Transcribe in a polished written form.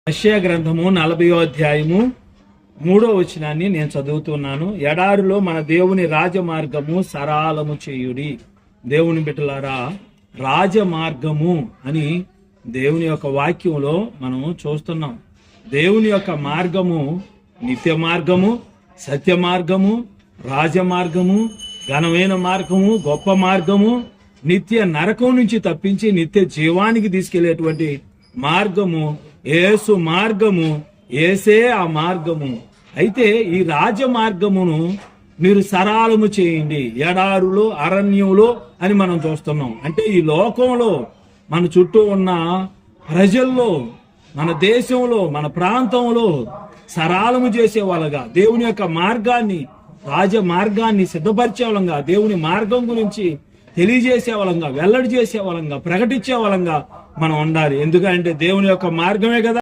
యెషయా గ్రంథము 40వ అధ్యాయము 3వ వచనాన్ని నేను చదువుతున్నాను. ఎడారిలో మన దేవుని రాజమార్గము సరళము చేయుడి. దేవుని బిడ్డలారా, రాజమార్గము అని దేవుని యొక్క వాక్యంలో మనం చూస్తున్నాం. దేవుని యొక్క మార్గము నిత్య మార్గము, సత్య మార్గము, రాజమార్గము, ఘనమైన మార్గము, గొప్ప మార్గము, నిత్య నరకం నుంచి తప్పించి నిత్య జీవానికి తీసుకెళ్లేటువంటి మార్గము యేసు మార్గము. యేసే ఆ మార్గము. అయితే ఈ రాజ మార్గమును మీరు సరళము చేయండి. ఎడారులో, అరణ్యంలో అని మనం చూస్తున్నాం. అంటే ఈ లోకంలో, మన చుట్టూ ఉన్న ప్రజల్లో, మన దేశంలో, మన ప్రాంతంలో సరళము చేసే వాళ్ళగా, దేవుని యొక్క మార్గాన్ని, రాజ మార్గాన్ని సిద్ధపరిచే వాళ్ళంగా, దేవుని మార్గం గురించి తెలియజేసే వాళ్ళంగా, వెల్లడి చేసే వాళ్ళంగా, ప్రకటించే వాళ్ళంగా మనం ఉండాలి. ఎందుకంటే దేవుని యొక్క మార్గమే కదా